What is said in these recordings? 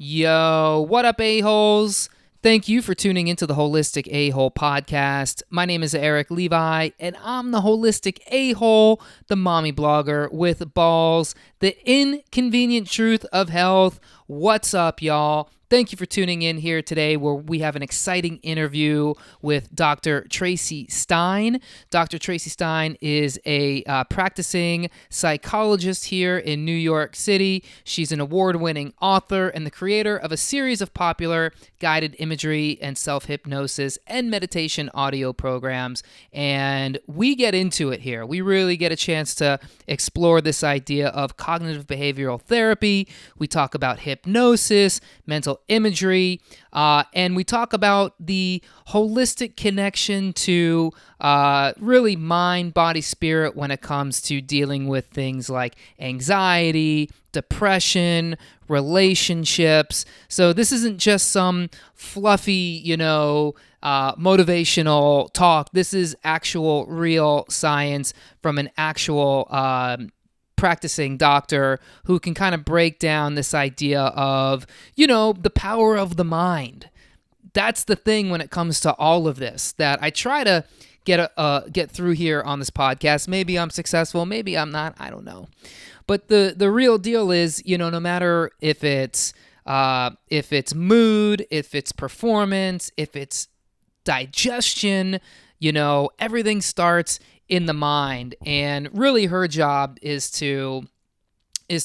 Yo, what up, a-holes? Thank you for tuning into the Holistic A-Hole podcast. My name is Erik Levi, and I'm the Holistic A-Hole, the mommy blogger with balls, the inconvenient truth of health. What's up, y'all? Thank you for tuning in here today where we have an exciting interview with Dr. Traci Stein. Dr. Traci Stein is a practicing psychologist here in New York City. She's an award-winning author and the creator of a series of popular guided imagery and self-hypnosis and meditation audio programs. And we get into it here. We really get a chance to explore this idea of cognitive behavioral therapy. We talk about hypnosis, mental imagery, and we talk about the holistic connection to really mind, body, spirit when it comes to dealing with things like anxiety, depression, relationships. So this isn't just some fluffy, motivational talk. This is actual real science from an actual practicing doctor who can kind of break down this idea of, the power of the mind. That's the thing when it comes to all of this that I try to get through here on this podcast. Maybe I'm successful, maybe I'm not, I don't know. But the real deal is, no matter if it's mood, if it's performance, if it's digestion, everything starts in the mind. And really her job is to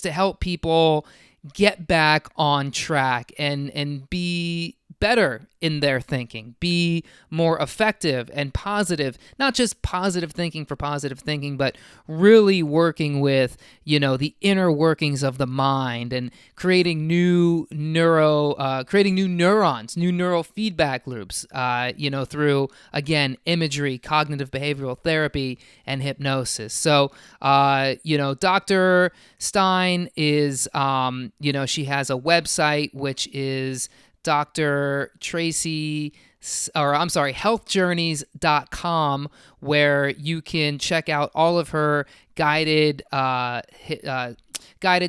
help people get back on track and be better in their thinking, be more effective and positive, not just positive thinking for positive thinking, but really working with, the inner workings of the mind and creating new neurons, new neural feedback loops, through, again, imagery, cognitive behavioral therapy, and hypnosis. So, Dr. Stein is, she has a website, which is Dr. Traci, healthjourneys.com, where you can check out all of her guided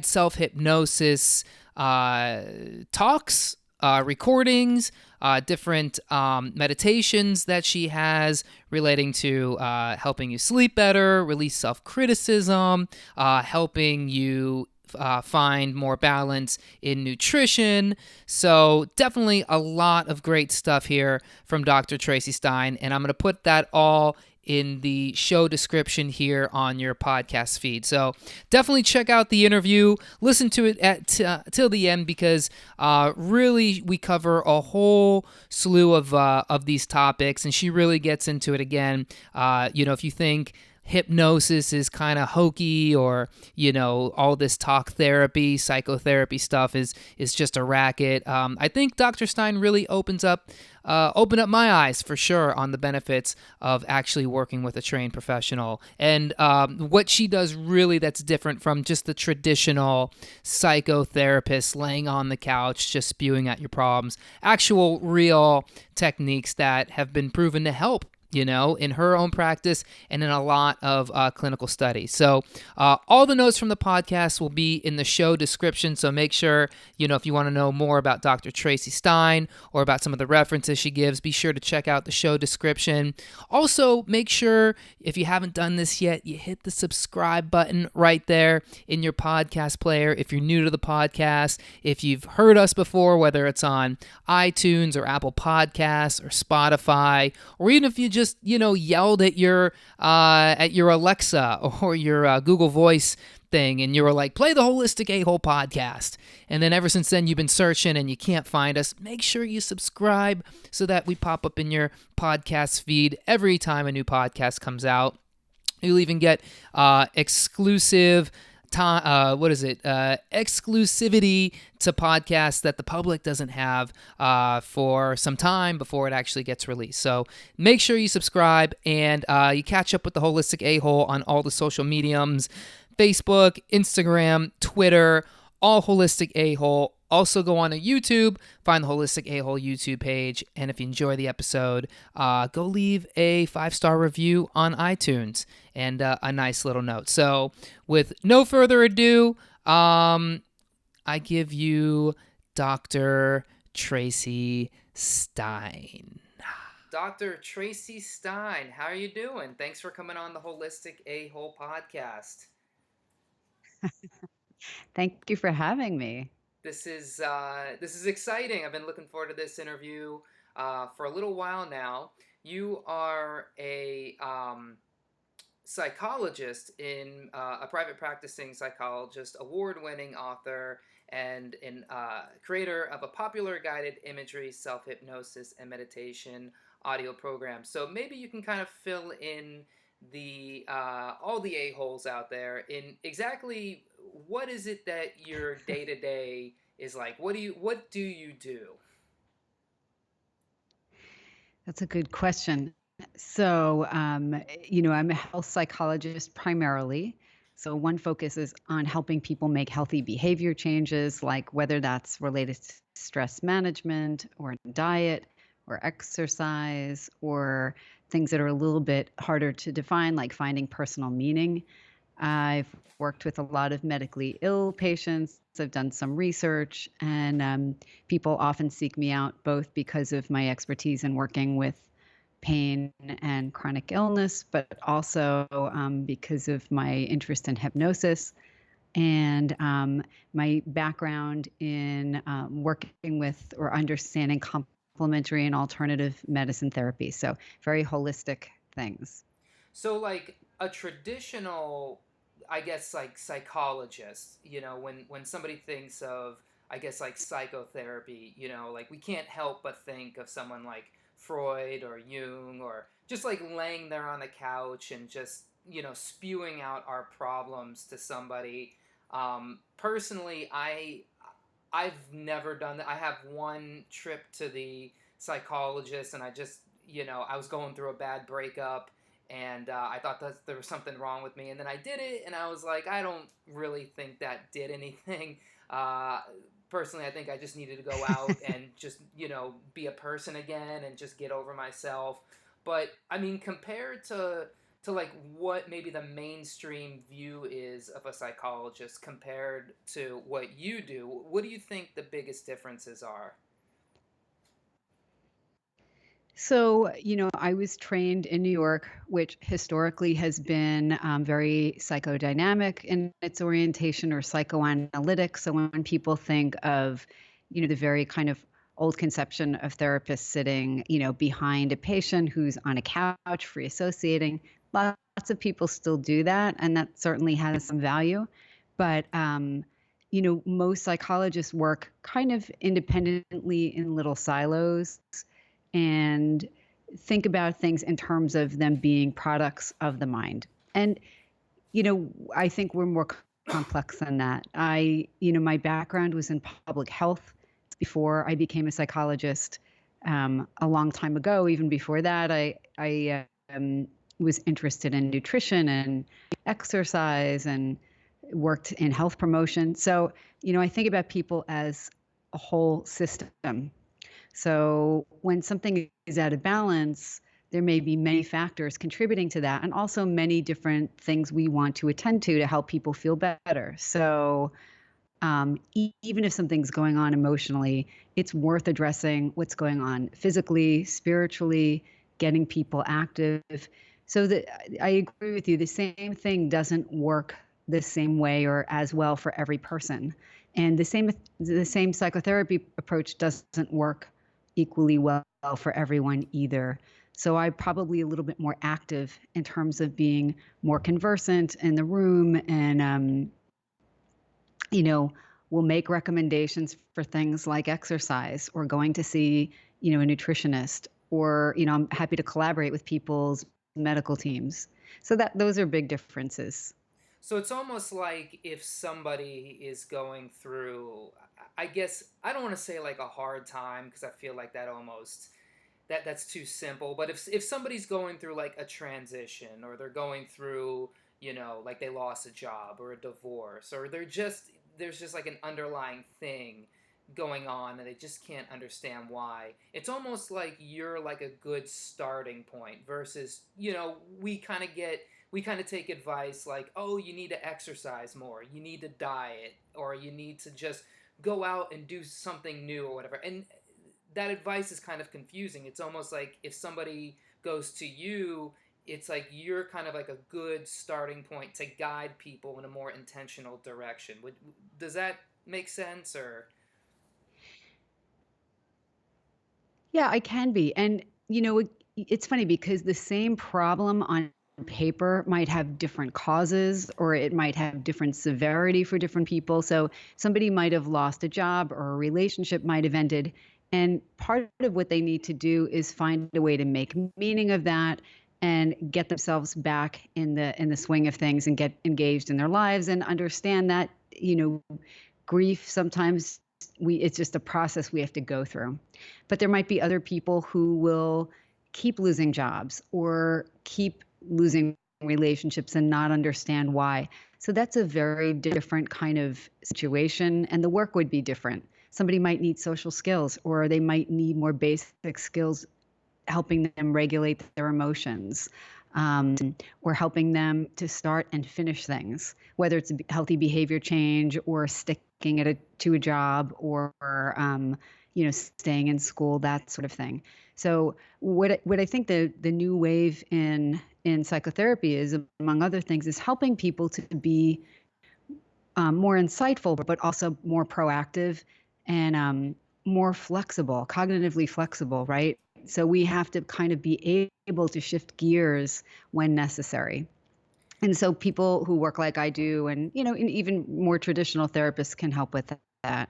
self-hypnosis talks, recordings, different meditations that she has relating to helping you sleep better, release self-criticism, helping you find more balance in nutrition. So definitely a lot of great stuff here from Dr. Traci Stein, and I'm going to put that all in the show description here on your podcast feed. So definitely check out the interview, listen to it till the end, because really we cover a whole slew of these topics, and she really gets into it again. If you think hypnosis is kind of hokey, or all this talk therapy, psychotherapy stuff is just a racket, I think Dr. Stein really opened up my eyes for sure on the benefits of actually working with a trained professional, and what she does really that's different from just the traditional psychotherapist laying on the couch just spewing at your problems. Actual real techniques that have been proven to help, in her own practice and in a lot of clinical studies. So all the notes from the podcast will be in the show description. So make sure, if you want to know more about Dr. Traci Stein or about some of the references she gives, be sure to check out the show description. Also, make sure, if you haven't done this yet, you hit the subscribe button right there in your podcast player. If you're new to the podcast, if you've heard us before, whether it's on iTunes or Apple Podcasts or Spotify, or even if you just yelled at your Alexa or your Google Voice thing, and you were like, play the Holistic A-Hole podcast, and then ever since then you've been searching and you can't find us, make sure you subscribe so that we pop up in your podcast feed every time a new podcast comes out. You'll even get exclusive exclusivity to podcasts that the public doesn't have for some time before it actually gets released. So make sure you subscribe, and you catch up with the Holistic A-Hole on all the social mediums: Facebook, Instagram, Twitter, all Holistic A-Hole. Also go on to YouTube, find the Holistic A-Hole YouTube page, and if you enjoy the episode, go leave a 5-star review on iTunes and a nice little note. So with no further ado, I give you Dr. Traci Stein. Dr. Traci Stein, how are you doing? Thanks for coming on the Holistic A-Hole podcast. Thank you for having me. This is exciting. I've been looking forward to this interview for a little while now. You are a psychologist in a private practicing psychologist, award-winning author, and an creator of a popular guided imagery, self-hypnosis, and meditation audio program. So maybe you can kind of fill in the all the a-holes out there in exactly what is it that your day-to-day is like. What do you do? That's a good question. I'm a health psychologist primarily. So, one focus is on helping people make healthy behavior changes, like whether that's related to stress management or diet or exercise or things that are a little bit harder to define, like finding personal meaning. I've worked with a lot of medically ill patients. I've done some research, and people often seek me out both because of my expertise in working with pain and chronic illness, but also because of my interest in hypnosis and my background in working with or understanding complementary and alternative medicine therapy. So, very holistic things. So like a traditional, I guess like psychologist, when somebody thinks of, I guess like psychotherapy, like we can't help but think of someone like Freud or Jung or just like laying there on the couch and just, spewing out our problems to somebody. Personally, I've never done that. I have one trip to the psychologist, and I was going through a bad breakup, and I thought that there was something wrong with me, and then I did it, and I was like, I don't really think that did anything. Uh, Personally, I think I just needed to go out and just be a person again and just get over myself. But I mean, compared to like what maybe the mainstream view is of a psychologist compared to what you do, what do you think the biggest differences are? I was trained in New York, which historically has been very psychodynamic in its orientation or psychoanalytic. So when people think of, the very kind of old conception of therapists sitting, behind a patient who's on a couch, free associating, lots of people still do that, and that certainly has some value. But most psychologists work kind of independently in little silos and think about things in terms of them being products of the mind. And, I think we're more complex than that. My background was in public health before I became a psychologist. A long time ago, even before that, I was interested in nutrition and exercise and worked in health promotion. So, I think about people as a whole system. So when something is out of balance, there may be many factors contributing to that, and also many different things we want to attend to help people feel better. So even if something's going on emotionally, it's worth addressing what's going on physically, spiritually, getting people active. So that I agree with you, the same thing doesn't work the same way or as well for every person. And the same psychotherapy approach doesn't work equally well for everyone either. So I'm probably a little bit more active in terms of being more conversant in the room and you know, will make recommendations for things like exercise or going to see, a nutritionist or, I'm happy to collaborate with people's medical teams. So that those are big differences. So it's almost like if somebody is going through, I guess I don't want to say like a hard time because I feel like that's too simple. But if somebody's going through like a transition, or they're going through, like they lost a job or a divorce, or there's just like an underlying thing going on and they just can't understand why. It's almost like you're like a good starting point versus, we kind of take advice like, oh, you need to exercise more, you need to diet, or you need to just go out and do something new or whatever. And that advice is kind of confusing. It's almost like if somebody goes to you, it's like you're kind of like a good starting point to guide people in a more intentional direction. Does that make sense? Or Yeah, I can be. And, it's funny because the same problem on paper might have different causes or it might have different severity for different people. So somebody might have lost a job or a relationship might have ended. And part of what they need to do is find a way to make meaning of that and get themselves back in the swing of things and get engaged in their lives and understand that, grief sometimes it's just a process we have to go through. But there might be other people who will keep losing jobs or keep losing relationships and not understand why. So that's a very different kind of situation, and the work would be different. Somebody might need social skills, or they might need more basic skills helping them regulate their emotions, or helping them to start and finish things, whether it's healthy behavior change or sticking to a job or staying in school, that sort of thing. So what I think the new wave in psychotherapy is, among other things, is helping people to be more insightful, but also more proactive and more flexible, cognitively flexible, right? So we have to kind of be able to shift gears when necessary. And so people who work like I do, and even more traditional therapists can help with that.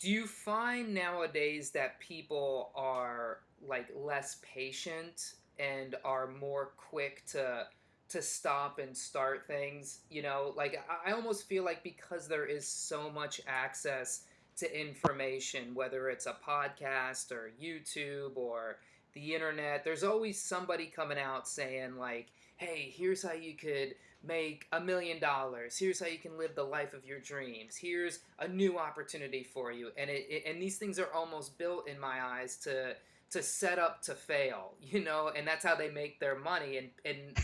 do you find nowadays that people are like less patient and are more quick to stop and start things? Like I almost feel like because there is so much access to information, whether it's a podcast or YouTube or the internet, there's always somebody coming out saying like, hey, here's how you could make $1 million. Here's how you can live the life of your dreams. Here's a new opportunity for you. And these things are almost built in my eyes to set up to fail, and that's how they make their money. And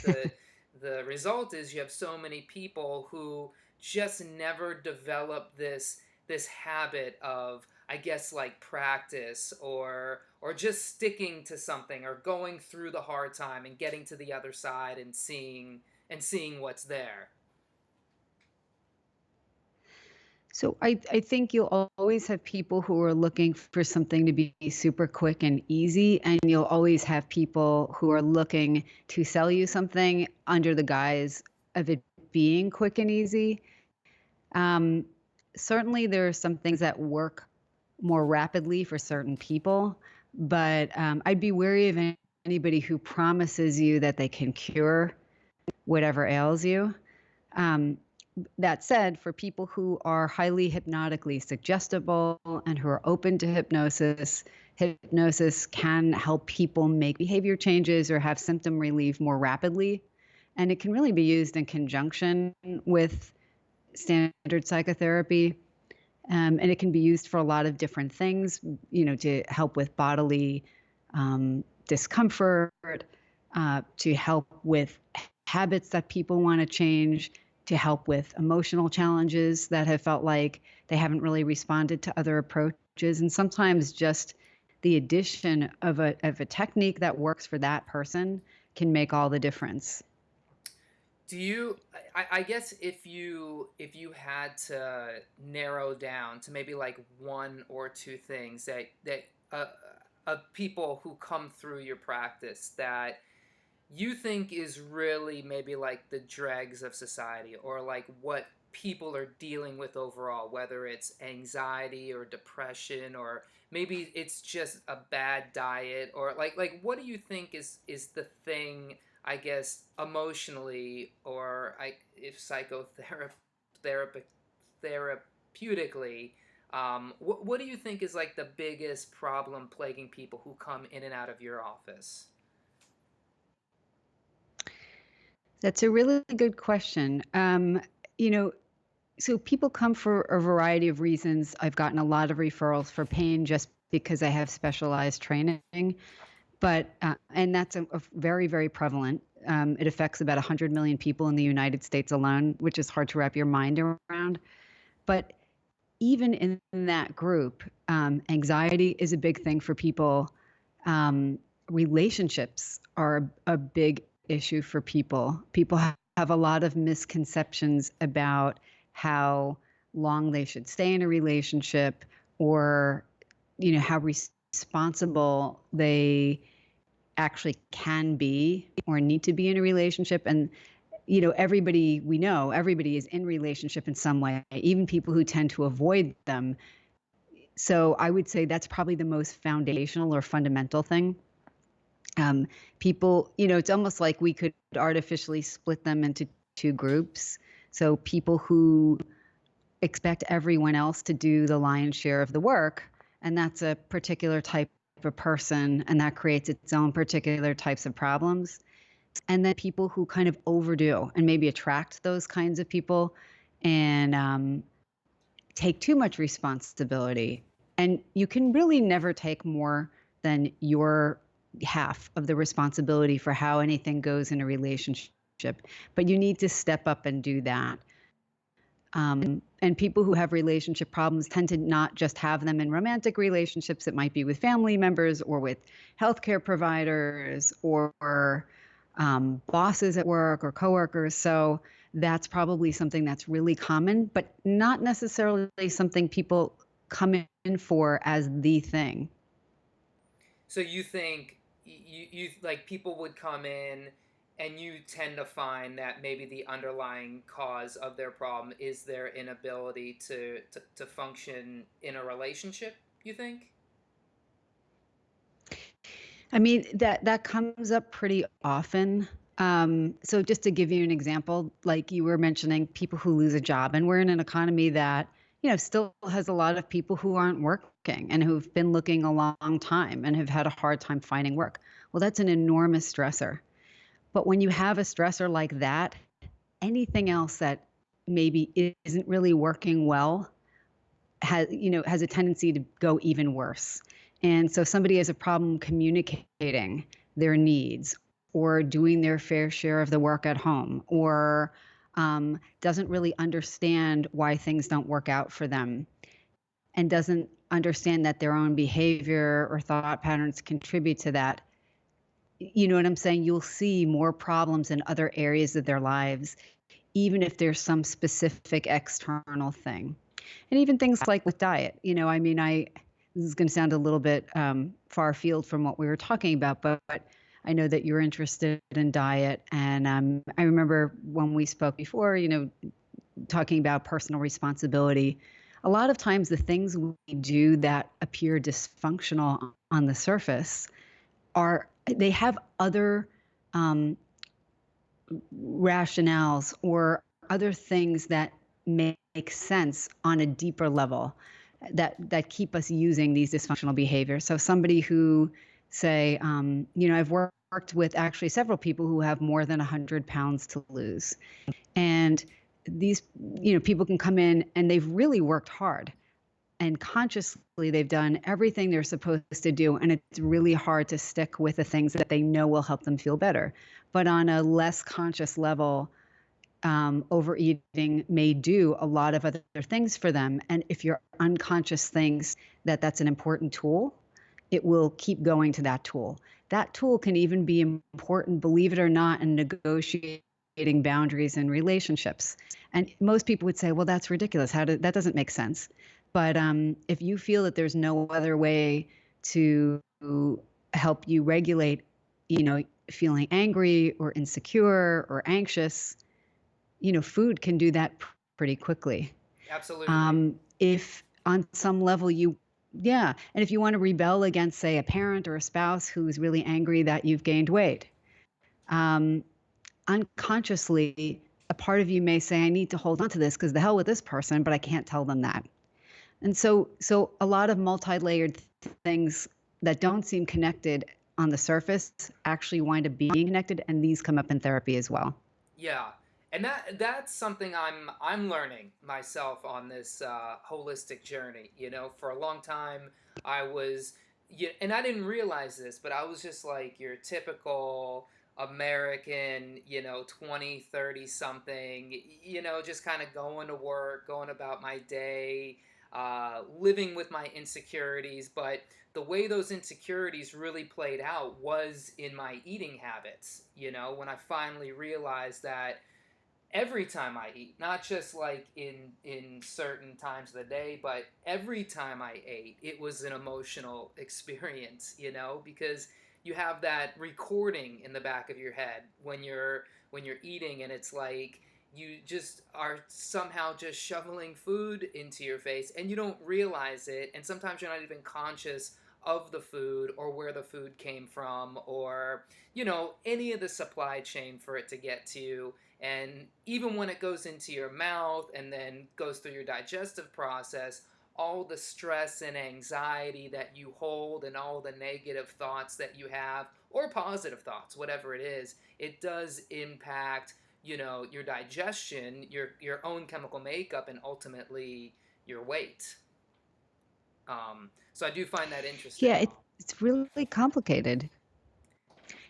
the result is you have so many people who just never develop this habit of, I guess, like practice or just sticking to something or going through the hard time and getting to the other side and seeing what's there. So I think you'll always have people who are looking for something to be super quick and easy, and you'll always have people who are looking to sell you something under the guise of it being quick and easy. Um, Certainly, there are some things that work more rapidly for certain people, but I'd be wary of anybody who promises you that they can cure whatever ails you. Um, that said, for people who are highly hypnotically suggestible and who are open to hypnosis, hypnosis can help people make behavior changes or have symptom relief more rapidly. And it can really be used in conjunction with standard psychotherapy. And it can be used for a lot of different things, to help with bodily discomfort, to help with habits that people want to change, to help with emotional challenges that have felt like they haven't really responded to other approaches. And sometimes just the addition of a technique that works for that person can make all the difference. Do you? I guess if you had to narrow down to maybe like one or two things of people who come through your practice that you think is really maybe like the dregs of society or like what people are dealing with overall, whether it's anxiety or depression or maybe it's just a bad diet or like what do you think is the thing, I guess, emotionally or if therapeutically, what do you think is like the biggest problem plaguing people who come in and out of your office? That's a really good question. You know, so people come for a variety of reasons. I've gotten a lot of referrals for pain just because I have specialized training, but and that's a very, very prevalent. It affects about 100 million people in the United States alone, which is hard to wrap your mind around. But even in that group, anxiety is a big thing for people. Um, Relationships are a big issue for people. People have a lot of misconceptions about how long they should stay in a relationship, or how responsible they actually can be or need to be in a relationship. And everybody, we know everybody is in relationship in some way, even people who tend to avoid them. So I would say that's probably the most foundational or fundamental thing. People, it's almost like we could artificially split them into two groups. So people who expect everyone else to do the lion's share of the work, and that's a particular type of person, and that creates its own particular types of problems. And then people who kind of overdo and maybe attract those kinds of people, and take too much responsibility. And you can really never take more than your half of the responsibility for how anything goes in a relationship. But you need to step up and do that. And people who have relationship problems tend to not just have them in romantic relationships. It might be with family members or with healthcare providers or bosses at work or coworkers. So that's probably something that's really common, but not necessarily something people come in for as the thing. So you think you like people would come in and you tend to find that maybe the underlying cause of their problem is their inability to function in a relationship, you think? I mean, that comes up pretty often. So just to give you an example, like you were mentioning, people who lose a job, and we're in an economy that, still has a lot of people who aren't working and who've been looking a long time and have had a hard time finding work. Well, that's an enormous stressor. But when you have a stressor like that, anything else that maybe isn't really working well has a tendency to go even worse. And so somebody has a problem communicating their needs, or doing their fair share of the work at home, or doesn't really understand why things don't work out for them, and doesn't understand that their own behavior or thought patterns contribute to that. You know what I'm saying? You'll see more problems in other areas of their lives, even if there's some specific external thing. And even things like with diet, I mean, this is going to sound a little bit far field from what we were talking about, but I know that you're interested in diet. And I remember when we spoke before, talking about personal responsibility. A lot of times the things we do that appear dysfunctional on the surface they have other um, rationales or other things that make sense on a deeper level, that keep us using these dysfunctional behaviors. So somebody who say, I've worked with actually several people who have more than 100 pounds to lose. And these, people can come in and they've really worked hard, and consciously they've done everything they're supposed to do, and it's really hard to stick with the things that they know will help them feel better. But on a less conscious level, overeating may do a lot of other things for them. And if your unconscious thinks that that's an important tool, it will keep going to that tool. That tool can even be important, believe it or not, in negotiating boundaries in relationships. And most people would say, well, that's ridiculous. That doesn't make sense. But if you feel that there's no other way to help you regulate, feeling angry or insecure or anxious, food can do that pretty quickly. Absolutely. If on some level yeah, and if you want to rebel against, say, a parent or a spouse who's really angry that you've gained weight, um, unconsciously, a part of you may say, I need to hold on to this because the hell with this person, but I can't tell them that. And so a lot of multi-layered things that don't seem connected on the surface actually wind up being connected, and these come up in therapy as well. Yeah, and that's something I'm learning myself on this holistic journey. For a long time I was, yeah, and I didn't realize this, but I was just like your typical American, 20, 30 something, just kind of going to work, going about my day. living with my insecurities. But the way those insecurities really played out was in my eating habits. When I finally realized that every time I eat, not just like in certain times of the day, but every time I ate, it was an emotional experience, because you have that recording in the back of your head when you're eating, and it's like you just are somehow just shoveling food into your face and you don't realize it, and sometimes you're not even conscious of the food or where the food came from, or any of the supply chain for it to get to you. And even when it goes into your mouth and then goes through your digestive process, all the stress and anxiety that you hold and all the negative thoughts that you have, or positive thoughts, whatever it is, it does impact, your digestion, your own chemical makeup, and ultimately your weight. So I do find that Yeah, interesting. it's really complicated.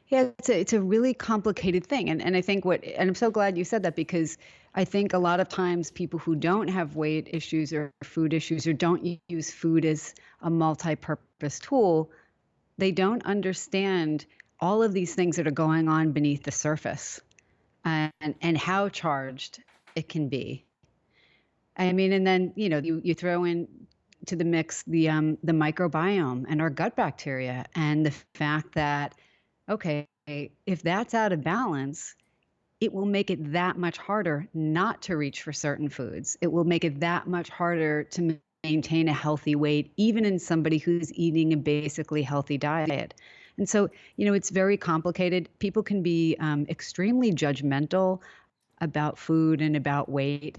Yeah, it's a really complicated thing. And I think and I'm so glad you said that, because I think a lot of times people who don't have weight issues or food issues, or don't use food as a multi-purpose tool, they don't understand all of these things that are going on beneath the surface, and how charged it can be. I mean, and then, you throw in to the mix the microbiome and our gut bacteria, and the fact that, okay, if that's out of balance, it will make it that much harder not to reach for certain foods. It will make it that much harder to maintain a healthy weight, even in somebody who's eating a basically healthy diet. And so, it's very complicated. People can be extremely judgmental about food and about weight.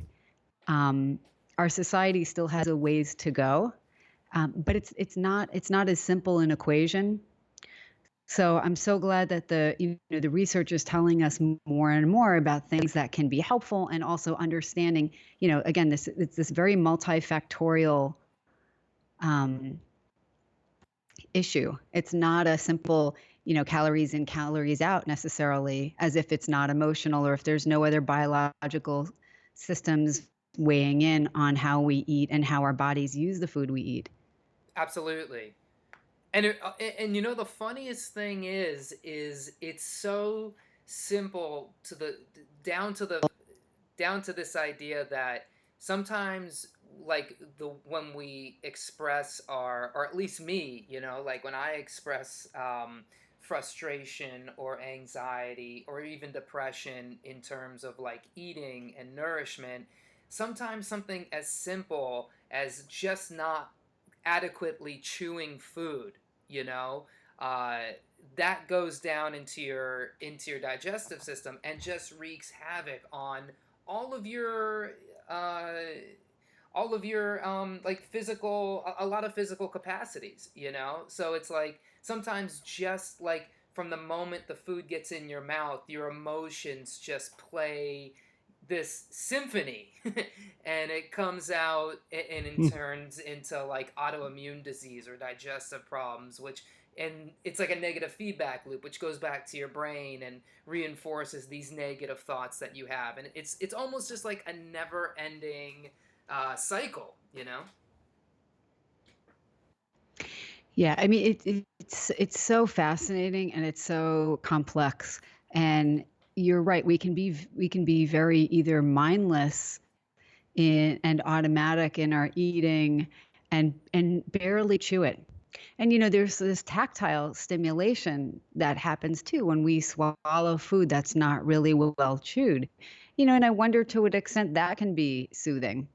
Um, our society still has a ways to go, but it's not as simple an equation. So I'm so glad that the research is telling us more and more about things that can be helpful, and also understanding, again, it's this very multifactorial um, issue. It's not a simple, calories in, calories out necessarily, as if it's not emotional, or if there's no other biological systems weighing in on how we eat and how our bodies use the food we eat. Absolutely. And the funniest thing is it's so simple down to this idea that sometimes, like, the when we express our, or at least me, like when I express frustration or anxiety or even depression in terms of like eating and nourishment, sometimes something as simple as just not adequately chewing food, you know, uh, that goes down into your digestive system and just wreaks havoc on all of your uh, like physical, a lot of physical capacities, so it's like sometimes just like from the moment the food gets in your mouth, your emotions just play this symphony and it comes out and it turns into like autoimmune disease or digestive problems, which, and it's like a negative feedback loop which goes back to your brain and reinforces these negative thoughts that you have, and it's almost just like a never ending cycle. Yeah, I mean, it's so fascinating, and it's so complex. And you're right. We can be very either mindless and automatic in our eating, and barely chew it. And there's this tactile stimulation that happens too when we swallow food that's not really well chewed. And I wonder to what extent that can be soothing.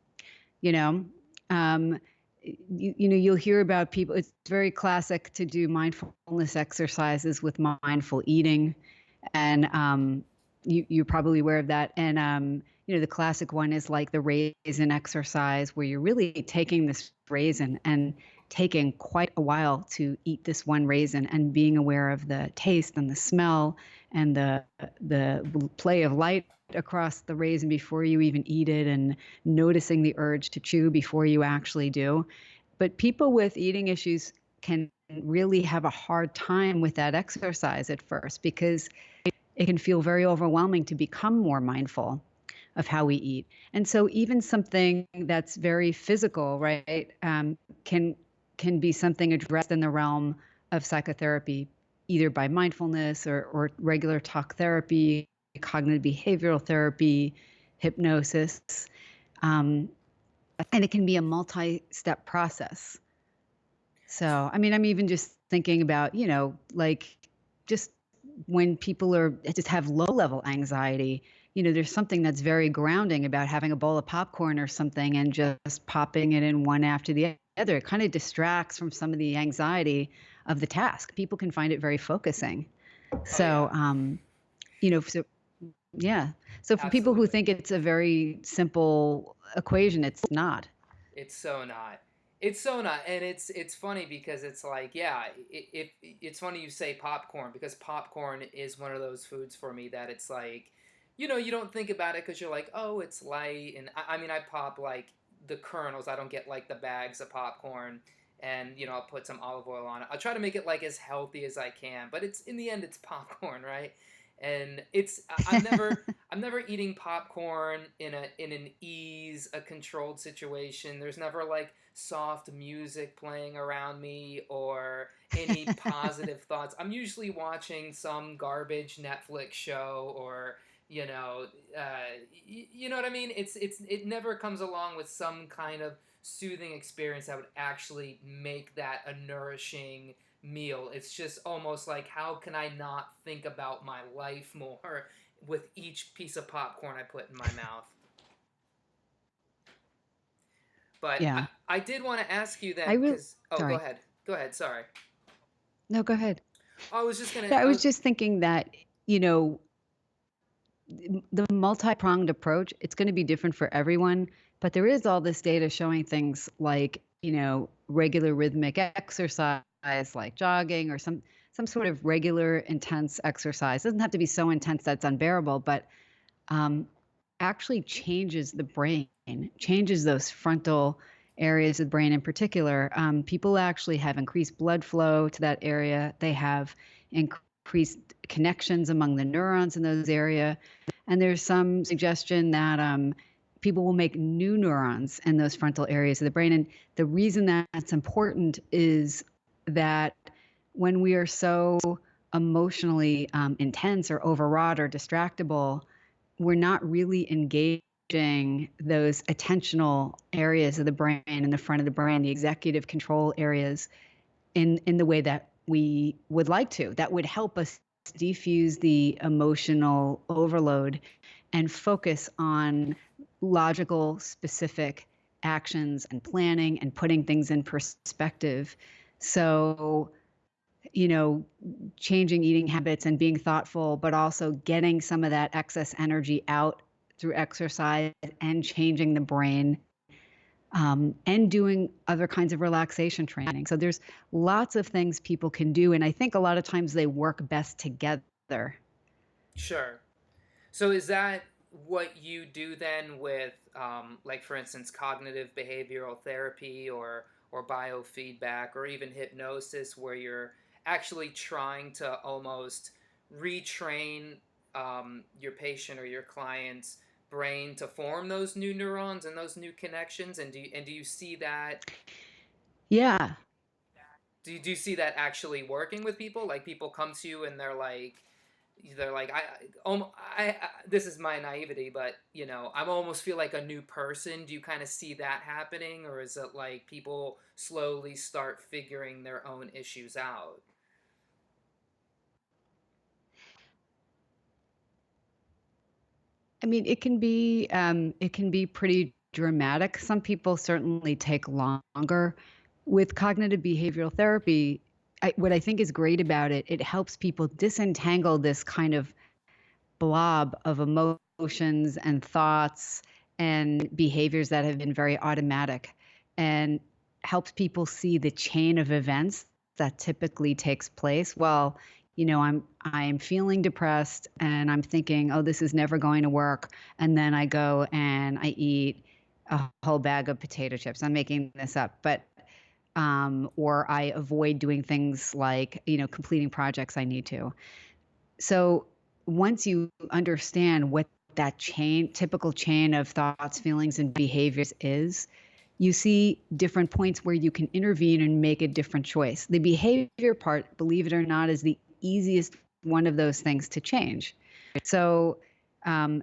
You know, um, you'll hear about people. It's very classic to do mindfulness exercises with mindful eating, and you're probably aware of that. And the classic one is like the raisin exercise, where you're really taking this raisin and taking quite a while to eat this one raisin, and being aware of the taste and the smell and the play of light across the raisin before you even eat it, and noticing the urge to chew before you actually do. But people with eating issues can really have a hard time with that exercise at first, because it can feel very overwhelming to become more mindful. of how we eat. And so even something that's very physical, right, can be something addressed in the realm of psychotherapy, either by mindfulness or regular talk therapy, cognitive behavioral therapy, hypnosis. Um, and it can be a multi-step process. So, I mean, I'm even just thinking about, like just when people just have low level anxiety, there's something that's very grounding about having a bowl of popcorn or something and just popping it in one after the other. It kind of distracts from some of the anxiety of the task. People can find it very focusing. Oh yeah, So, so yeah. So for people who absolutely. think it's a very simple equation, it's not. It's so not. It's so not, and it's funny because it's like, yeah, it's funny you say popcorn because popcorn is one of those foods for me that it's like, you don't think about it because you're like, oh, it's light, and I mean, I pop like the kernels. I don't get like the bags of popcorn, and I'll put some olive oil on it. I'll try to make it like as healthy as I can, but it's in the end, it's popcorn, right? And I'm never eating popcorn in an ease, a controlled situation. There's never like soft music playing around me or any positive thoughts. I'm usually watching some garbage Netflix show or you know what I mean. It never comes along with some kind of soothing experience that would actually make that a nourishing meal. It's just almost like, how can I not think about my life more with each piece of popcorn I put in my mouth? But I, Yeah. I did want to ask you I then, really, because, oh, go sorry. ahead. Go ahead. Sorry. No, go ahead. I was just going Yeah, I to, was just thinking that, you know, the multi-pronged approach, it's going to be different for everyone, but there is all this data showing things like, regular rhythmic exercise like jogging or some sort of regular intense exercise. It doesn't have to be so intense that's unbearable, but um, actually changes the brain, changes those frontal areas of the brain in particular. People actually have increased blood flow to that area. They have increased connections among the neurons in those area. And there's some suggestion that people will make new neurons in those frontal areas of the brain. And the reason that that's important is that when we are so emotionally intense or overwrought or distractible, we're not really engaging those attentional areas of the brain in the front of the brain, the executive control areas, in the way that we would like to. That would help us defuse the emotional overload and focus on logical, specific actions and planning and putting things in perspective. So, you know, changing eating habits and being thoughtful, but also getting some of that excess energy out through exercise and changing the brain, and doing other kinds of relaxation training. So there's lots of things people can do. And I think a lot of times they work best together. sure. So is that what you do then with, like, for instance, cognitive behavioral therapy or biofeedback or even hypnosis, where you're actually trying to almost retrain your patient or your client's brain to form those new neurons and those new connections? And do you see that? Yeah. Do you see that actually working with people? Like, people come to you and they're like, this is my naivety, but I almost feel like a new person. Do you kind of see that happening, or is it like people slowly start figuring their own issues out? I mean, it can be pretty dramatic. Some people certainly take longer. With cognitive behavioral therapy, what I think is great about it, it helps people disentangle this kind of blob of emotions and thoughts and behaviors that have been very automatic, and helps people see the chain of events that typically takes place. Well, I'm feeling depressed and I'm thinking, oh, this is never going to work. And then I go and I eat a whole bag of potato chips. I'm making this up, but or I avoid doing things like, completing projects I need to. So once you understand what that typical chain of thoughts, feelings, and behaviors is, you see different points where you can intervene and make a different choice. The behavior part, believe it or not, is the easiest one of those things to change. So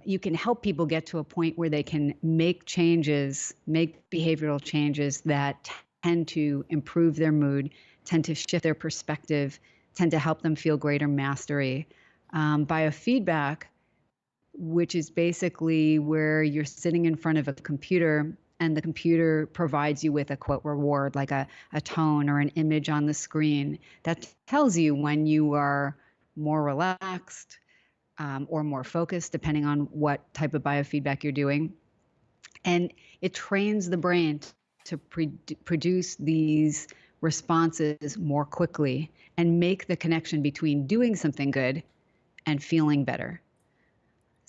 you can help people get to a point where they can make changes, make behavioral changes that tend to improve their mood, tend to shift their perspective, tend to help them feel greater mastery. Biofeedback, which is basically where you're sitting in front of a computer and the computer provides you with a quote reward, like a tone or an image on the screen that tells you when you are more relaxed or more focused, depending on what type of biofeedback you're doing. And it trains the brain to produce these responses more quickly and make the connection between doing something good and feeling better.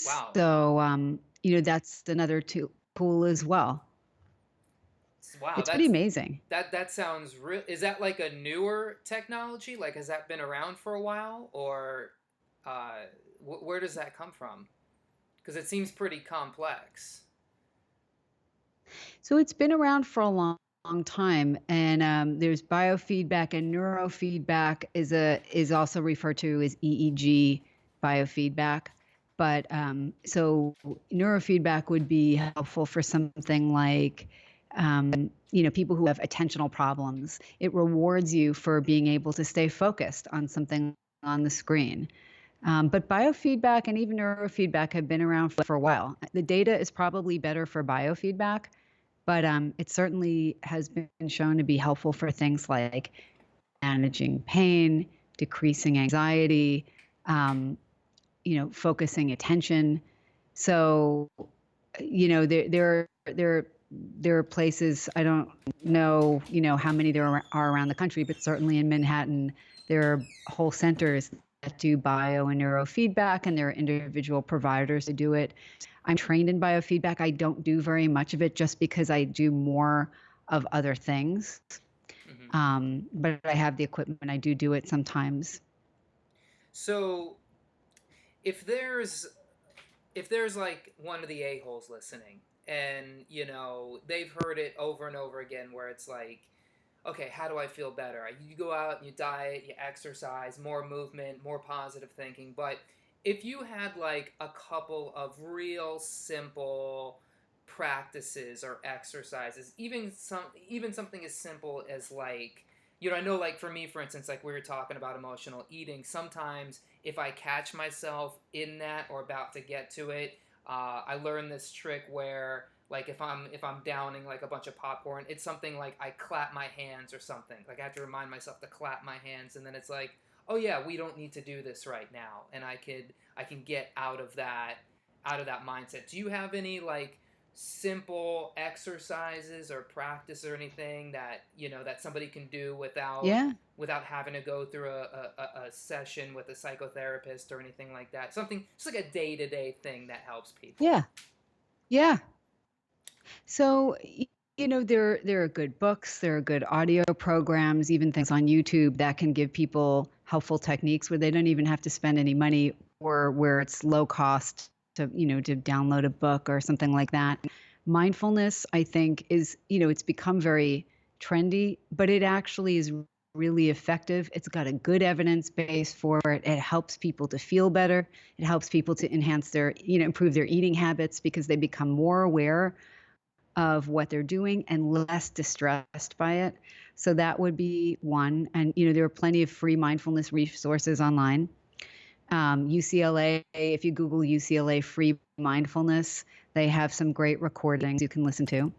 Wow. So, that's another tool as well. Wow, It's pretty amazing. that sounds real. Is that like a newer technology? Like, has that been around for a while, or where does that come from? Because it seems pretty complex. So it's been around for a long time, and there's biofeedback and neurofeedback is also referred to as EEG biofeedback. But so neurofeedback would be helpful for something like people who have attentional problems. It rewards you for being able to stay focused on something on the screen. But biofeedback and even neurofeedback have been around for a while. The data is probably better for biofeedback, but it certainly has been shown to be helpful for things like managing pain, decreasing anxiety, focusing attention. So, there are places, I don't know, how many there are around the country, but certainly in Manhattan, there are whole centers that do bio and neurofeedback, and there are individual providers who do it. I'm trained in biofeedback. I don't do very much of it just because I do more of other things. But I have the equipment. I do it sometimes. So, if there's like one of the a-holes listening, and they've heard it over and over again, where it's like, okay, how do I feel better? You go out and you diet, you exercise, more movement, more positive thinking. But if you had like a couple of real simple practices or exercises, even something as simple as like, I know, like for me, for instance, like we were talking about emotional eating, sometimes if I catch myself in that or about to get to it, I learned this trick where, like, if I'm downing like a bunch of popcorn, it's something like I clap my hands or something. Like, I have to remind myself to clap my hands, and then it's like, oh yeah, we don't need to do this right now, and I can get out of that mindset. Do you have any like simple exercises or practice or anything that that somebody can do Yeah. without having to go through a session with a psychotherapist or anything like that? Something just like a day-to-day thing that helps people. Yeah. Yeah. So, there are good books, there are good audio programs, even things on YouTube that can give people helpful techniques where they don't even have to spend any money, or where it's low cost to download a book or something like that. Mindfulness, I think, is, it's become very trendy, but it actually is really effective. It's got a good evidence base for it. It helps people to feel better. It helps people to enhance improve their eating habits because they become more aware of what they're doing and less distressed by it. So that would be one. And, there are plenty of free mindfulness resources online. UCLA, if you Google UCLA free mindfulness, they have some great recordings you can listen to.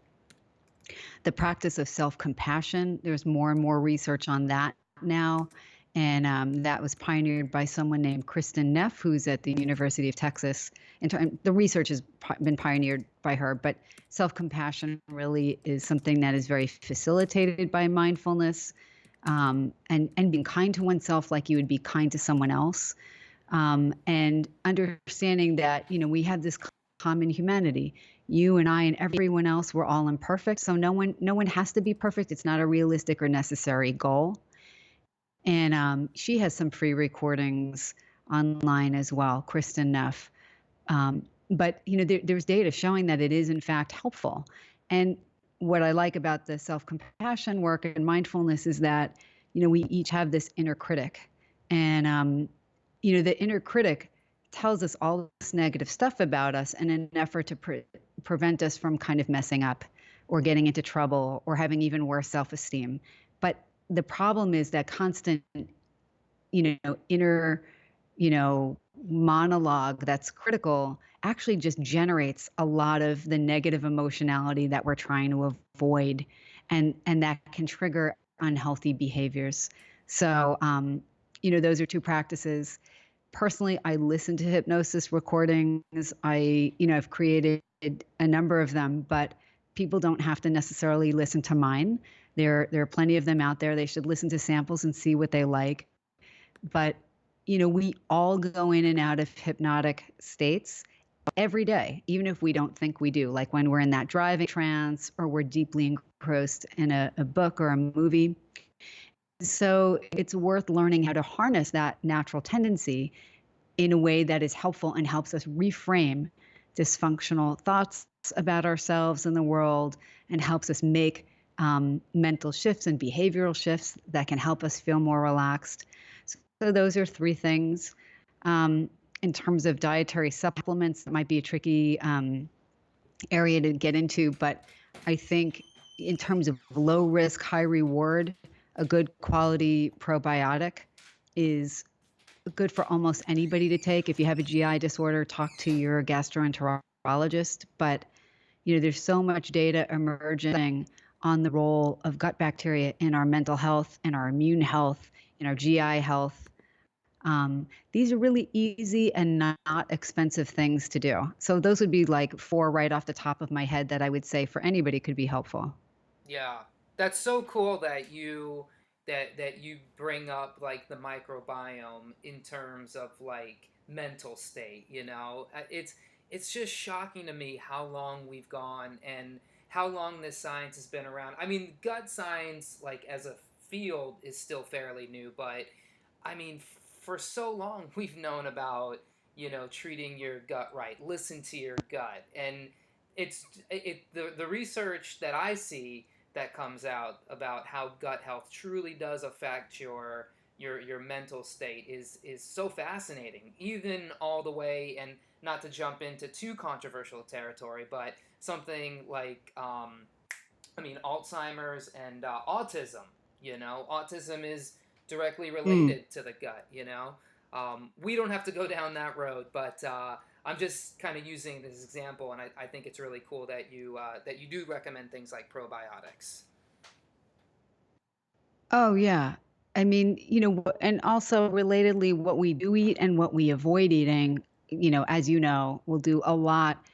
The practice of self-compassion, there's more and more research on that now. And that was pioneered by someone named Kristen Neff, who's at the University of Texas. And the research has been pioneered by her, but self-compassion really is something that is very facilitated by mindfulness, and being kind to oneself like you would be kind to someone else, and understanding that we have this common humanity. You and I and everyone else, we're all imperfect, so no one has to be perfect. It's not a realistic or necessary goal. And she has some free recordings online as well, Kristen Neff. But there's data showing that it is in fact helpful. And what I like about the self-compassion work and mindfulness is that we each have this inner critic, and the inner critic tells us all this negative stuff about us in an effort to prevent us from kind of messing up or getting into trouble or having even worse self-esteem. But the problem is that constant inner monologue that's critical actually just generates a lot of the negative emotionality that we're trying to avoid, and that can trigger unhealthy behaviors. So those are two practices. Personally, I listen to hypnosis recordings. I've created a number of them, but people don't have to necessarily listen to mine. There are plenty of them out there. They should listen to samples and see what they like. But we all go in and out of hypnotic states every day, even if we don't think we do, like when we're in that driving trance or we're deeply engrossed in a book or a movie. So it's worth learning how to harness that natural tendency in a way that is helpful and helps us reframe dysfunctional thoughts about ourselves and the world, and helps us make mental shifts and behavioral shifts that can help us feel more relaxed. So those are three things. In terms of dietary supplements, that might be a tricky area to get into, but I think in terms of low risk, high reward, a good quality probiotic is good for almost anybody to take. If you have a GI disorder, talk to your gastroenterologist. But there's so much data emerging on the role of gut bacteria in our mental health, in our immune health, in our GI health. These are really easy and not expensive things to do. So those would be like 4 right off the top of my head that I would say for anybody could be helpful. Yeah, that's so cool that you bring up like the microbiome in terms of like mental state. It's just shocking to me how long we've gone and how long this science has been around. I mean, gut science, like as a field, is still fairly new, but I mean, for so long we've known about treating your gut right, listen to your gut, and the research that I see that comes out about how gut health truly does affect your mental state is so fascinating, even all the way, and not to jump into too controversial territory, but something like Alzheimer's and autism. Autism is directly Mm. related to the gut. We don't have to go down that road, but I'm just kind of using this example, and I think it's really cool that you do recommend things like probiotics. Oh, yeah. I mean, and also relatedly, what we do eat and what we avoid eating, as will do a lot.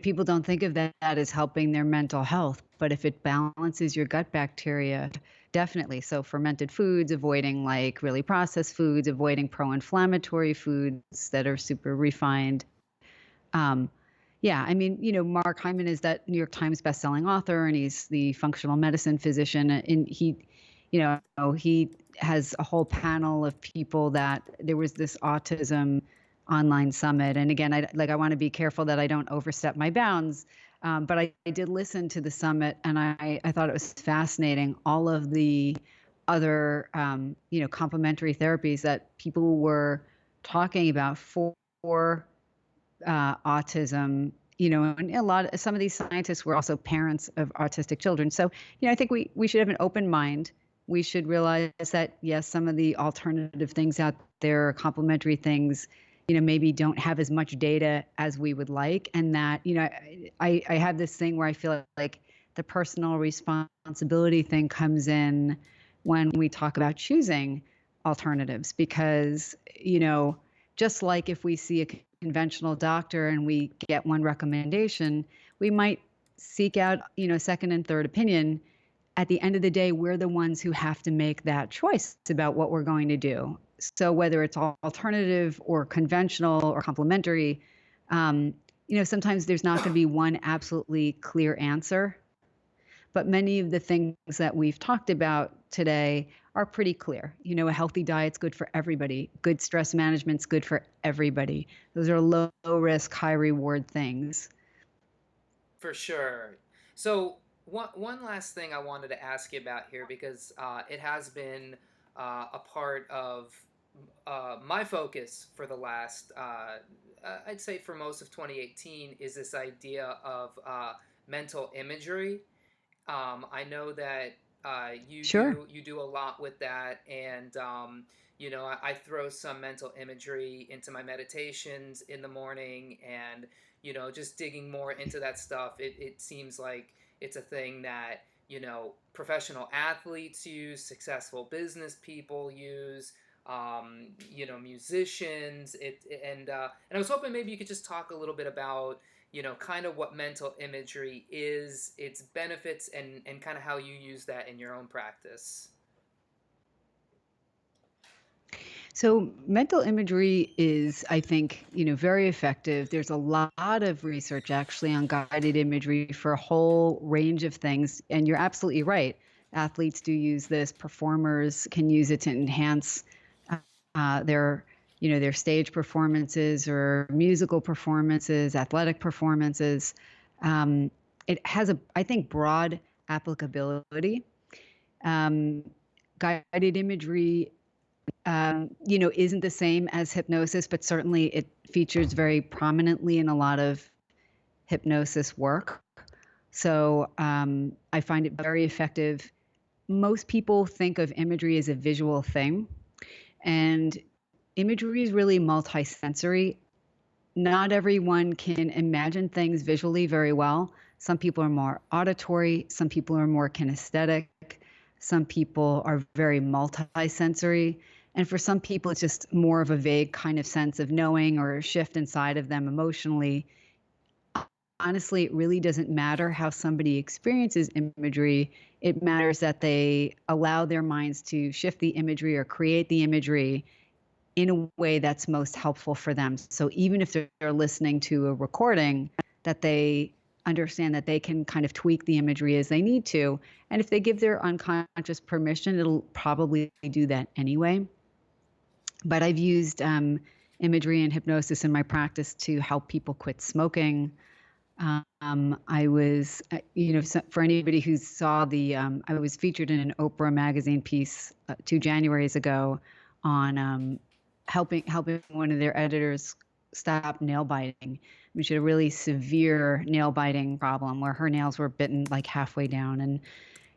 People don't think of that as helping their mental health, but if it balances your gut bacteria, definitely. So fermented foods, avoiding like really processed foods, avoiding pro-inflammatory foods that are super refined. Um, yeah, I mean, Mark Hyman is that New York Times bestselling author, and he's the functional medicine physician, and he has a whole panel of people that there was this autism online summit. And again, I want to be careful that I don't overstep my bounds. But I did listen to the summit, and I thought it was fascinating. All of the other, complementary therapies that people were talking about for autism. And some of these scientists were also parents of autistic children. So, I think we should have an open mind. We should realize that, yes, some of the alternative things out there, complementary things, maybe don't have as much data as we would like. And that, I have this thing where I feel like the personal responsibility thing comes in when we talk about choosing alternatives, because, just like if we see a conventional doctor and we get one recommendation, we might seek out, second and third opinion. At the end of the day, we're the ones who have to make that choice about what we're going to do. So whether it's alternative or conventional or complementary, sometimes there's not going to be one absolutely clear answer. But many of the things that we've talked about today are pretty clear. A healthy diet's good for everybody. Good stress management's good for everybody. Those are low risk, high reward things. For sure. So one last thing I wanted to ask you about here, because it has been a part of my focus for the last, I'd say for most of 2018, is this idea of mental imagery. I know that Sure. you do a lot with that, and I throw some mental imagery into my meditations in the morning, and just digging more into that stuff. It seems like it's a thing that professional athletes use, successful business people use. Musicians. And I was hoping maybe you could just talk a little bit about kind of what mental imagery is, its benefits, and kind of how you use that in your own practice. So mental imagery is, I think, very effective. There's a lot of research actually on guided imagery for a whole range of things. And you're absolutely right. Athletes do use this. Performers can use it to enhance their, their stage performances or musical performances, athletic performances. It has I think, broad applicability. Um, Guided imagery isn't the same as hypnosis, but certainly it features very prominently in a lot of hypnosis work. So I find it very effective. Most people think of imagery as a visual thing, and imagery is really multisensory. Not everyone can imagine things visually very well. Some people are more auditory, some people are more kinesthetic, some people are very multisensory. And for some people, it's just more of a vague kind of sense of knowing or a shift inside of them emotionally. Honestly, it really doesn't matter how somebody experiences imagery. It matters that they allow their minds to shift the imagery or create the imagery in a way that's most helpful for them. So even if they're listening to a recording, that they understand that they can kind of tweak the imagery as they need to. And if they give their unconscious permission, it'll probably do that anyway. But I've used imagery and hypnosis in my practice to help people quit smoking. I was, for anybody who saw I was featured in an Oprah magazine piece 2 Januaries ago on helping one of their editors stop nail biting. I mean, she had a really severe nail biting problem where her nails were bitten like halfway down, and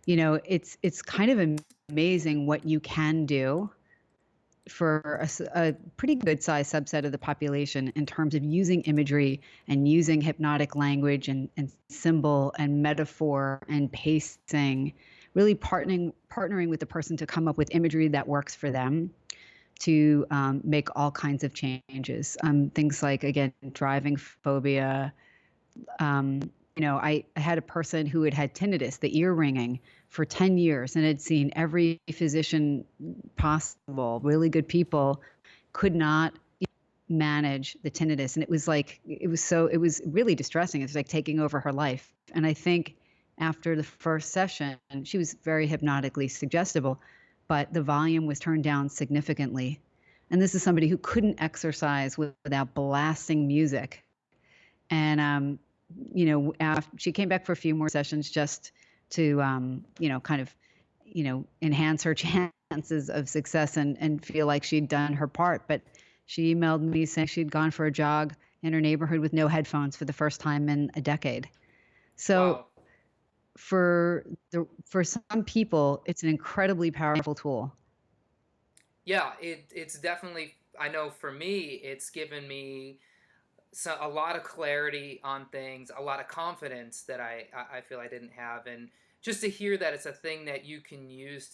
it's kind of amazing what you can do for a pretty good sized subset of the population in terms of using imagery and using hypnotic language and symbol and metaphor and pacing, really partnering with the person to come up with imagery that works for them to make all kinds of changes. Things like, again, driving phobia. I had a person who had tinnitus, the ear ringing, for 10 years and had seen every physician possible, really good people, could not manage the tinnitus. And it was really distressing. It was like taking over her life. And I think after the first session, she was very hypnotically suggestible, but the volume was turned down significantly. And this is somebody who couldn't exercise without blasting music. And after she came back for a few more sessions just to kind of enhance her chances of success and feel like she'd done her part. But she emailed me saying she'd gone for a jog in her neighborhood with no headphones for the first time in a decade. So Wow. for some people, it's an incredibly powerful tool. Yeah, it's definitely. I know for me, it's given me a lot of clarity on things, a lot of confidence that I feel I didn't have, and just to hear that it's a thing that you can use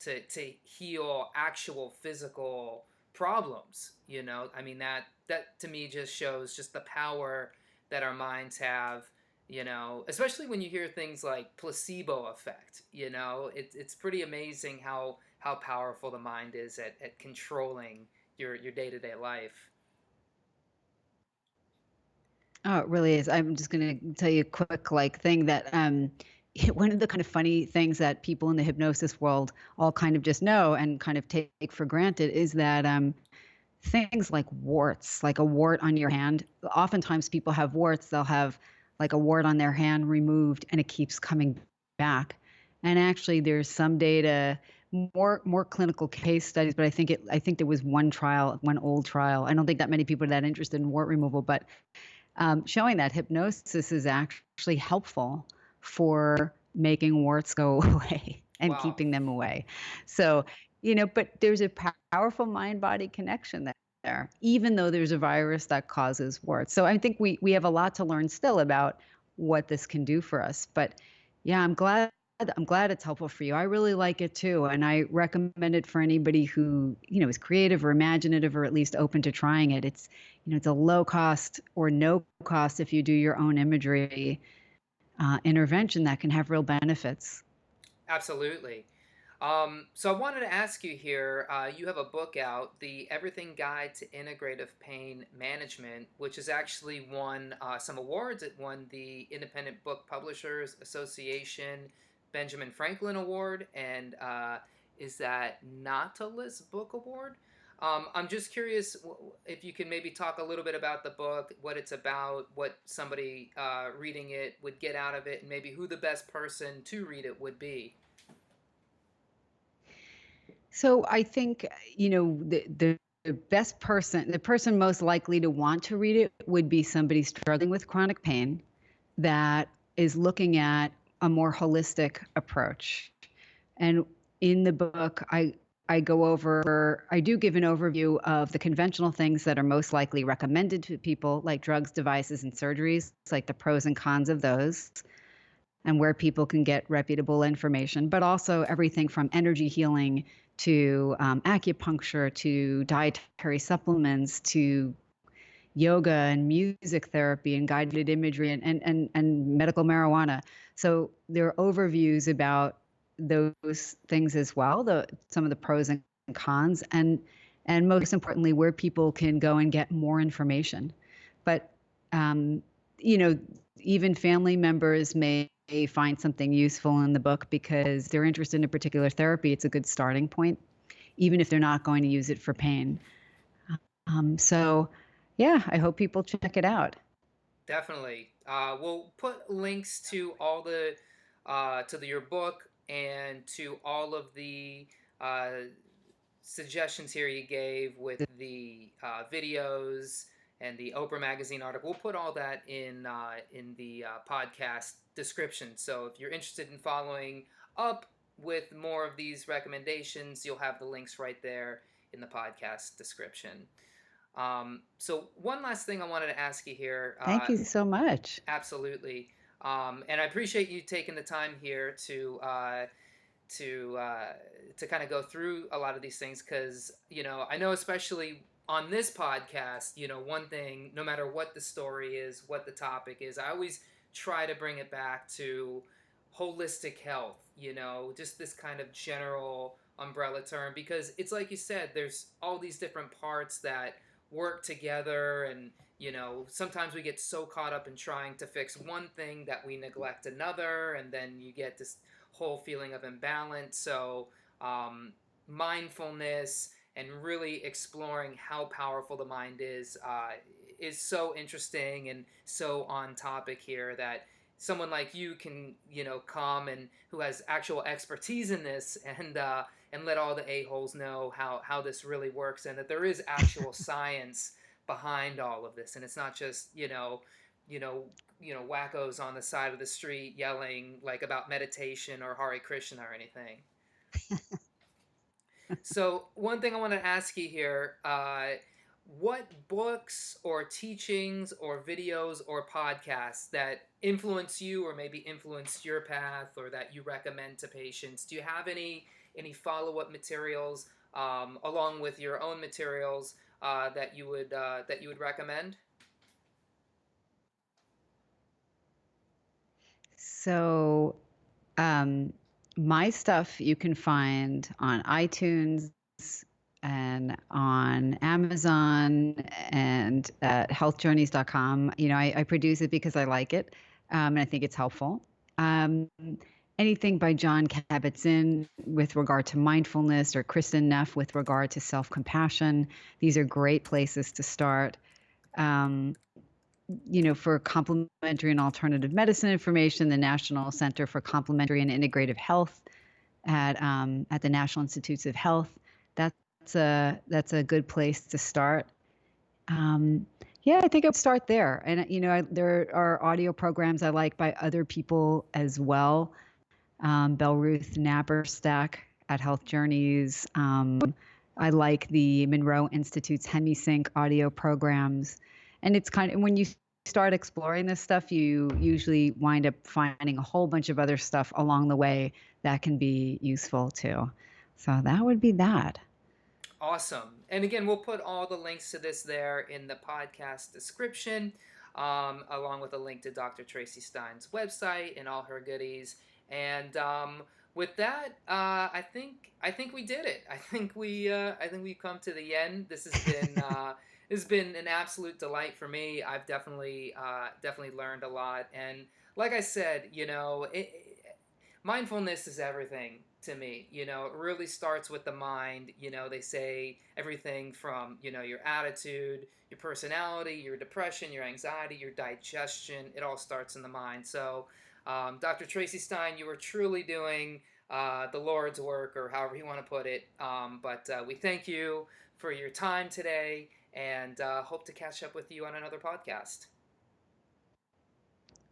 to heal actual physical problems. I mean, that to me just shows just the power that our minds have. Especially when you hear things like placebo effect. It's pretty amazing how powerful the mind is at controlling your day-to-day life. Oh, it really is. I'm just going to tell you a quick thing that one of the kind of funny things that people in the hypnosis world all kind of just know and kind of take for granted is that things like warts, like a wart on your hand. Oftentimes people have warts, they'll have like a wart on their hand removed and it keeps coming back. And actually there's some data, more clinical case studies, but I think there was one trial, one old trial. I don't think that many people are that interested in wart removal, but showing that hypnosis is actually helpful for making warts go away and Wow. keeping them away. So, but there's a powerful mind-body connection there, even though there's a virus that causes warts. So I think we have a lot to learn still about what this can do for us. But yeah, I'm glad it's helpful for you. I really like it too, and I recommend it for anybody who is creative or imaginative or at least open to trying it. It's a low cost or no cost if you do your own imagery intervention that can have real benefits. Absolutely. So I wanted to ask you here, you have a book out, The Everything Guide to Integrative Pain Management, which has actually won some awards. It won the Independent Book Publishers Association Benjamin Franklin Award, and is that Nautilus Book Award? I'm just curious if you can maybe talk a little bit about the book, what it's about, what somebody reading it would get out of it, and maybe who the best person to read it would be. So I think, the best person, the person most likely to want to read it would be somebody struggling with chronic pain that is looking at a more holistic approach. And in the book, I do give an overview of the conventional things that are most likely recommended to people, like drugs, devices, and surgeries, like the pros and cons of those, and where people can get reputable information, but also everything from energy healing to acupuncture to dietary supplements to yoga and music therapy and guided imagery and medical marijuana. So there are overviews about those things as well, some of the pros and cons, and most importantly, where people can go and get more information. But you know, even family members may find something useful in the book because they're interested in a particular therapy. It's a good starting point, even if they're not going to use it for pain. So, yeah, I hope people check it out. Definitely. We'll put links to all the your book and to all of the uh, suggestions here you gave with the videos and the Oprah magazine article. We'll put all that in the podcast description. So if you're interested in following up with more of these recommendations, you'll have the links right there in the podcast description. So one last thing I wanted to ask you here. Thank you so much. Absolutely. And I appreciate you taking the time here to kind of go through a lot of these things because I know especially on this podcast, one thing, no matter what the story is, what the topic is, I always try to bring it back to holistic health. Just this kind of general umbrella term because it's like you said, there's all these different parts that work together and sometimes we get so caught up in trying to fix one thing that we neglect another and then you get this whole feeling of imbalance. So mindfulness and really exploring how powerful the mind is so interesting and so on topic here that someone like you can come and who has actual expertise in this and let all the a-holes know how this really works and that there is actual science behind all of this and it's not just wackos on the side of the street yelling like about meditation or Hare Krishna or anything. So one thing I want to ask you here, what books or teachings or videos or podcasts that influence you or maybe influenced your path or that you recommend to patients? Do you have any follow-up materials along with your own materials that you would recommend? So, my stuff you can find on iTunes and on Amazon and at healthjourneys.com. I produce it because I like it and I think it's helpful. Um, Anything by John Kabat-Zinn with regard to mindfulness, or Kristen Neff with regard to self-compassion. These are great places to start. Um, for complementary and alternative medicine information, the National Center for Complementary and Integrative Health at the National Institutes of Health. That's a good place to start. Yeah, I think I'd start there. And there are audio programs I like by other people as well. Bell Ruth Naberstack at Health Journeys. I like the Monroe Institute's HemiSync audio programs. And it's kind of, when you start exploring this stuff, you usually wind up finding a whole bunch of other stuff along the way that can be useful too. So that would be that. Awesome. And again, we'll put all the links to this there in the podcast description, along with a link to Dr. Traci Stein's website and all her goodies. And with that, I think we did it. I think we've come to the end. This has been an absolute delight for me. I've definitely learned a lot. And like I said, mindfulness is everything to me. It really starts with the mind. They say everything from, your attitude, your personality, your depression, your anxiety, your digestion, it all starts in the mind. So, Dr. Traci Stein, you are truly doing the Lord's work, or however you want to put it. But we thank you for your time today, and hope to catch up with you on another podcast.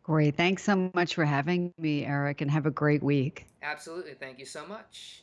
Great. Thanks so much for having me, Erik, and have a great week. Absolutely. Thank you so much.